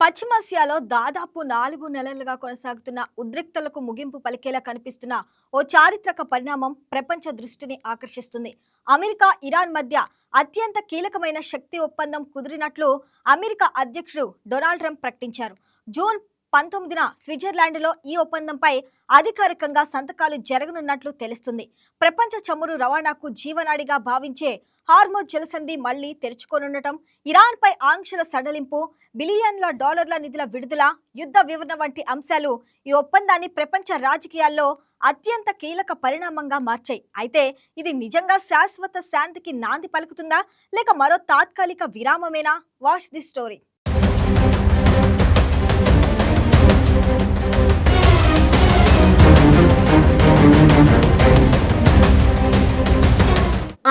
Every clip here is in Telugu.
పశ్చిమాసియాలో దాదాపు 4 నెలలుగా కొనసాగుతున్న ఉద్రిక్తలకు ముగింపు పలికేలా కనిపిస్తున్న ఓ చారిత్రక పరిణామం ప్రపంచ దృష్టిని ఆకర్షిస్తుంది. అమెరికా, ఇరాన్ మధ్య అత్యంత కీలకమైన శక్తి ఒప్పందం కుదిరినట్లు అమెరికా అధ్యక్షుడు డొనాల్డ్ ట్రంప్ ప్రకటించారు. జూన్ 19న స్విట్జర్లాండ్లో ఈ ఒప్పందంపై అధికారికంగా సంతకాలు జరగనున్నట్లు తెలుస్తుంది. ప్రపంచ చమురు రవాణాకు జీవనాడిగా భావించే హార్మోజ్ జలసంధి మళ్లీ తెరుచుకోనుండటం, ఇరాన్పై ఆంక్షల సడలింపు, బిలియన్ల డాలర్ల నిధుల విడుదల, యుద్ధ వివరణ వంటి అంశాలు ఈ ఒప్పందాన్ని ప్రపంచ రాజకీయాల్లో అత్యంత కీలక పరిణామంగా మార్చాయి. అయితే ఇది నిజంగా శాశ్వత శాంతికి నాంది పలుకుతుందా, లేక మరో తాత్కాలిక విరామమేనా? Watch the story.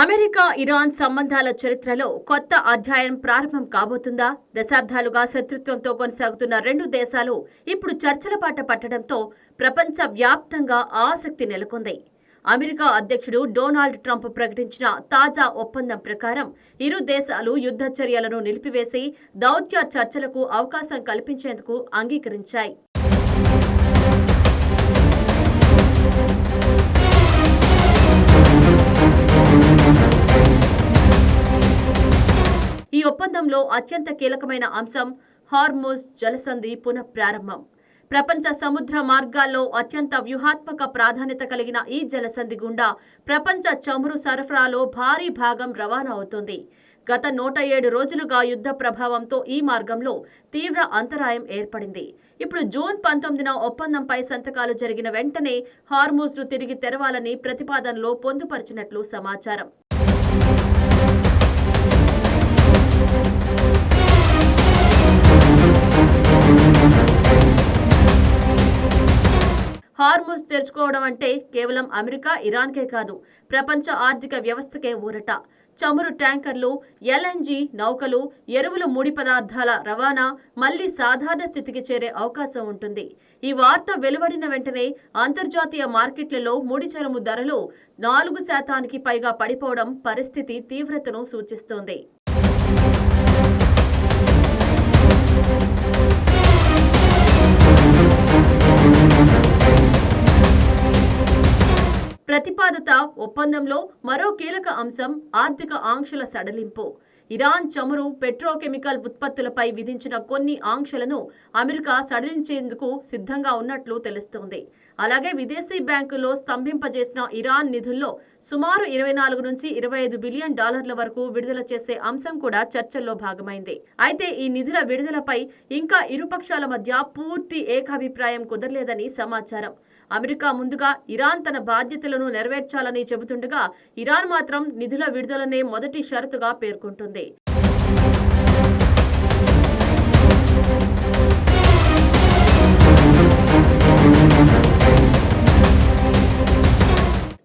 America Iran సంబంధాల చరిత్రలో కొత్త అధ్యాయం ప్రారంభం కాబోతుందా? దశాబ్దాలుగా శత్రుత్వంతో కొనసాగుతున్న రెండు దేశాలు ఇప్పుడు చర్చల బాట పట్టడంతో ప్రపంచ వ్యాప్తంగా ఆసక్తి నెలకొంది. అమెరికా అధ్యక్షుడు డొనాల్డ్ ట్రంప్ ప్రకటించిన తాజా ఒప్పందం ప్రకారం ఇరు దేశాలు యుద్ధ చర్యలను నిలిపివేసి దౌత్య చర్చలకు అవకాశం కల్పించేందుకు అంగీకరించాయి. ఈ ఒప్పందంలో అత్యంత కీలకమైన అంశం హార్మోజ్ జలసంధి పునఃప్రారంభం. ప్రపంచ సముద్ర మార్గాల్లో అత్యంత వ్యూహాత్మక ప్రాధాన్యత కలిగిన ఈ జలసంధి గుండా ప్రపంచ చమురు సరఫరాలో భారీ భాగం రవాణా అవుతోంది. గత 107 రోజులుగా యుద్ధ ప్రభావంతో ఈ మార్గంలో తీవ్ర అంతరాయం ఏర్పడింది. ఇప్పుడు జూన్ 19న ఒప్పందంపై సంతకాలు జరిగిన వెంటనే హార్మోజ్ను తిరిగి తెరవాలని ప్రతిపాదనలో పొందుపరిచినట్లు సమాచారం. హార్మోజ్ తెరుచుకోవడం అంటే కేవలం అమెరికా, ఇరాన్కే కాదు, ప్రపంచ ఆర్థిక వ్యవస్థకే ఊరట. చమురు ట్యాంకర్లు, ఎల్ఎన్జీ నౌకలు, ఎరువులు, ముడి పదార్థాల రవాణా మళ్లీ సాధారణ స్థితికి చేరే అవకాశం ఉంటుంది. ఈ వార్త వెలువడిన వెంటనే అంతర్జాతీయ మార్కెట్లలో ముడి చమురు ధరలు 4% పైగా పడిపోవడం పరిస్థితి తీవ్రతను సూచిస్తోంది. ప్రతిపాదిత ఒప్పందంలో మరో కీలక అంశం ఆర్థిక ఆంక్షల సడలింపు. ఇరాన్ చమురు, పెట్రోకెమికల్ ఉత్పత్తులపై విధించిన కొన్ని ఆంక్షలను అమెరికా సడలించేందుకు సిద్ధంగా ఉన్నట్లు తెలుస్తోంది. అలాగే విదేశీ బ్యాంకుల్లో స్తంభింపజేసిన ఇరాన్ నిధుల్లో సుమారు 24 నుంచి 25 బిలియన్ డాలర్ల వరకు విడుదల చేసే అంశం కూడా చర్చల్లో భాగమైంది. అయితే ఈ నిధుల విడుదలపై ఇంకా ఇరుపక్షాల మధ్య పూర్తి ఏకాభిప్రాయం కుదరలేదని సమాచారం. అమెరికా ముందుగా ఇరాన్ తన బాధ్యతలను నెరవేర్చాలని చెబుతుండగా, ఇరాన్ మాత్రం నిధుల విడుదలనే మొదటి షరతుగా పేర్కొంటుంది.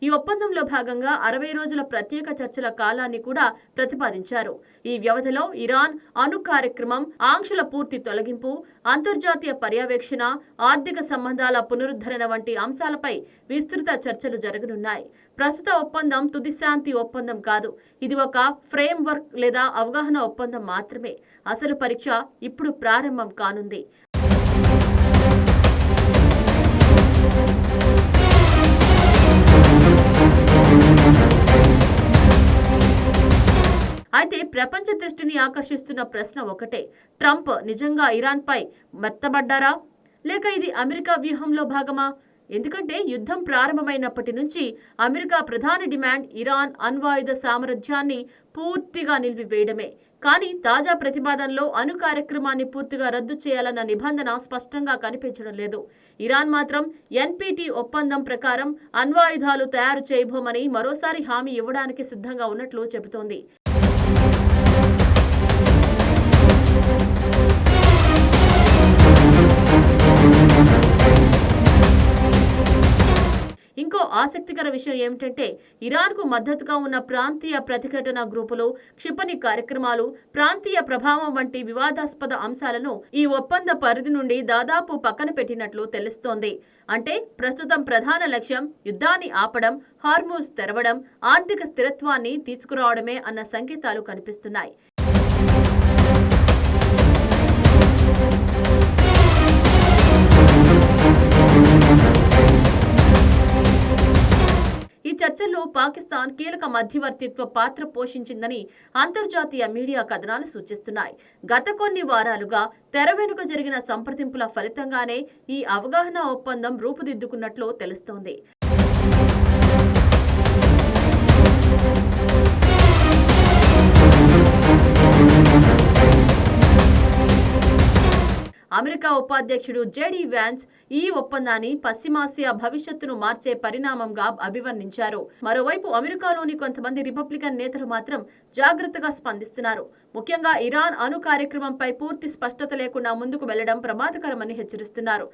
ఈ ఒప్పందంలో భాగంగా 60 రోజుల ప్రత్యేక చర్చల కాలాన్ని కూడా ప్రతిపాదించారు. ఈ వ్యవధిలో ఇరాన్ అణు కార్యక్రమం, ఆంక్షల పూర్తి తొలగింపు, అంతర్జాతీయ పర్యవేక్షణ, ఆర్థిక సంబంధాల పునరుద్ధరణ వంటి అంశాలపై విస్తృత చర్చలు జరగనున్నాయి. ప్రస్తుత ఒప్పందం తుది శాంతి ఒప్పందం కాదు. ఇది ఒక ఫ్రేమ్ వర్క్ లేదా అవగాహన ఒప్పందం మాత్రమే. అసలు పరీక్ష ఇప్పుడు ప్రారంభం కానుంది. అయితే ప్రపంచ దృష్టిని ఆకర్షిస్తున్న ప్రశ్న ఒకటే: ట్రంప్ నిజంగా ఇరాన్పై మెత్తబడ్డారా, లేక ఇది అమెరికా వ్యూహంలో భాగమా? ఎందుకంటే యుద్ధం ప్రారంభమైనప్పటి నుంచి అమెరికా ప్రధాన డిమాండ్ ఇరాన్ అణ్వాయుధ సామర్థ్యాన్ని పూర్తిగా నిలిపివేయడమే. కానీ తాజా ప్రతిపాదనలో అణు కార్యక్రమాన్ని పూర్తిగా రద్దు చేయాలన్న నిబంధన స్పష్టంగా కనిపించడం లేదు. ఇరాన్ మాత్రం ఎన్పిటి ఒప్పందం ప్రకారం అణ్వాయుధాలు తయారు చేయబోమని మరోసారి హామీ ఇవ్వడానికి సిద్ధంగా ఉన్నట్లు చెబుతోంది. ఇంకో ఆసక్తికర విషయం ఏమిటంటే, ఇరాన్కు మద్దతుగా ఉన్న ప్రాంతీయ ప్రతిఘటన గ్రూపులు, క్షిపణి కార్యక్రమాలు, ప్రాంతీయ ప్రభావం వంటి వివాదాస్పద అంశాలను ఈ ఒప్పంద పరిధి నుండి దాదాపు పక్కన పెట్టినట్లు తెలుస్తోంది. అంటే ప్రస్తుతం ప్రధాన లక్ష్యం యుద్ధాన్ని ఆపడం, హార్మూజ్ తెరవడం, ఆర్థిక స్థిరత్వాన్ని తీసుకురావడమే అన్న సంకేతాలు కనిపిస్తున్నాయి. పాకిస్తాన్ కీలక మధ్యవర్తిత్వ పాత్ర పోషించిందని అంతర్జాతీయ మీడియా కథనాలు సూచిస్తున్నాయి. గత కొన్ని వారాలుగా తెర వెనుక జరిగిన సంప్రదింపుల ఫలితంగానే ఈ అవగాహన ఒప్పందం రూపుదిద్దుకున్నట్లు తెలుస్తోంది. అమెరికా ఉపాధ్యక్షుడు జేడీ వ్యాన్స్ ఈ ఒప్పందాన్ని పశ్చిమాసియా భవిష్యత్తును మార్చే పరిణామంగా అభివర్ణించారు. మరోవైపు అమెరికాలోని కొంతమంది రిపబ్లికన్ నేతలు మాత్రం జాగ్రత్తగా స్పందిస్తున్నారు. ముఖ్యంగా ఇరాన్ అణు కార్యక్రమంపై పూర్తి స్పష్టత లేకుండా ముందుకు వెళ్లడం ప్రమాదకరమని హెచ్చరిస్తున్నారు.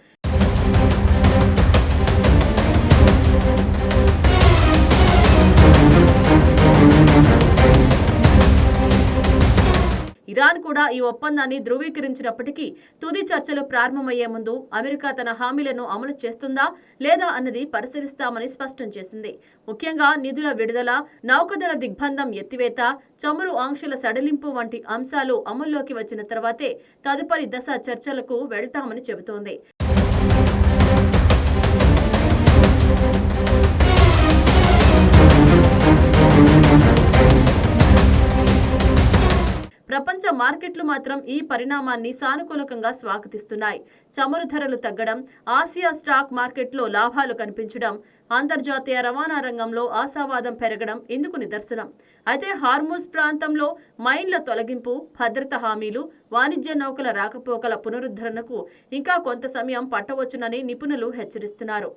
ఇరాన్ కూడా ఈ ఒప్పందాన్ని ధృవీకరించినప్పటికీ తుది చర్చలు ప్రారంభమయ్యే ముందు అమెరికా తన హామీలను అమలు చేస్తుందా లేదా అన్నది పరిశీలిస్తామని స్పష్టం చేసింది. ముఖ్యంగా నిధుల విడుదల, నౌకాదళ దిగ్బంధం ఎత్తివేత, చమురు ఆంక్షల సడలింపు వంటి అంశాలు అమల్లోకి వచ్చిన తర్వాతే తదుపరి దశ చర్చలకు వెళ్తామని చెబుతోంది. ప్రపంచ మార్కెట్లు మాత్రం ఈ పరిణామాన్ని సానుకూలంగా స్వాగతిస్తున్నాయి. చమురు ధరలు తగ్గడం, ఆసియా స్టాక్ మార్కెట్లో లాభాలు కనిపించడం, అంతర్జాతీయ రవాణా రంగంలో ఆశావాదం పెరగడం ఇందుకు నిదర్శనం. అయితే హార్ముజ్ ప్రాంతంలో మైన్ల తొలగింపు, భద్రత హామీలు, వాణిజ్య నౌకల రాకపోకల పునరుద్ధరణకు ఇంకా కొంత సమయం పట్టవచ్చునని నిపుణులు హెచ్చరిస్తున్నారు.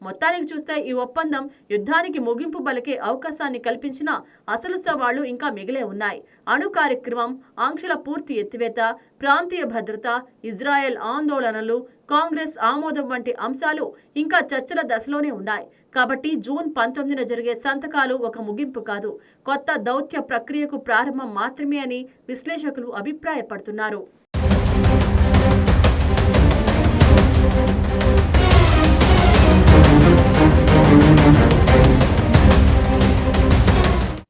మొత్తానికి చూస్తే ఈ ఒప్పందం యుద్ధానికి ముగింపు పలికే అవకాశాన్ని కల్పించినా అసలు సవాళ్లు ఇంకా మిగిలే ఉన్నాయి. అణు కార్యక్రమం, ఆంక్షల పూర్తి ఎత్తివేత, ప్రాంతీయ భద్రత, ఇజ్రాయెల్ ఆందోళనలు, కాంగ్రెస్ ఆమోదం వంటి అంశాలు ఇంకా చర్చల దశలోనే ఉన్నాయి. కాబట్టి జూన్ 19న జరిగే సంతకాలు ఒక ముగింపు కాదు, కొత్త దౌత్య ప్రక్రియకు ప్రారంభం మాత్రమే అని విశ్లేషకులు అభిప్రాయపడుతున్నారు.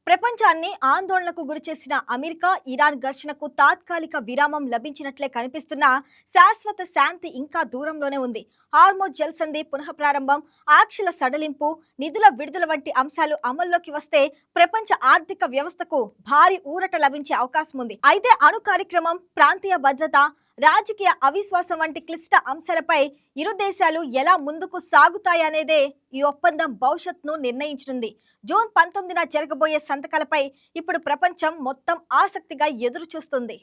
ప్రపంచాన్ని ఆందోళనకు గురిచేసిన అమెరికా ఇరాన్ ఘర్షణకు తాత్కాలిక విరామం లభించినట్లే కనిపిస్తున్నా శాశ్వత శాంతి ఇంకా దూరంలోనే ఉంది. హార్మోజ్ జలసంధి పునఃప్రారంభం, ఆంక్షల సడలింపు, నిధుల విడుదల వంటి అంశాలు అమల్లోకి వస్తే ప్రపంచ ఆర్థిక వ్యవస్థకు భారీ ఊరట లభించే అవకాశం ఉంది. అయితే అణు కార్యక్రమం, ప్రాంతీయ భద్రత, రాజకీయ అవిశ్వాసం వంటి క్లిష్ట అంశాలపై ఇరు దేశాలు ఎలా ముందుకు సాగుతాయనేదే ఈ ఒప్పందం భవిష్యత్తును నిర్ణయించనుంది. జూన్ 19న జరగబోయే సంతకాలపై ఇప్పుడు ప్రపంచం మొత్తం ఆసక్తిగా ఎదురు చూస్తుంది.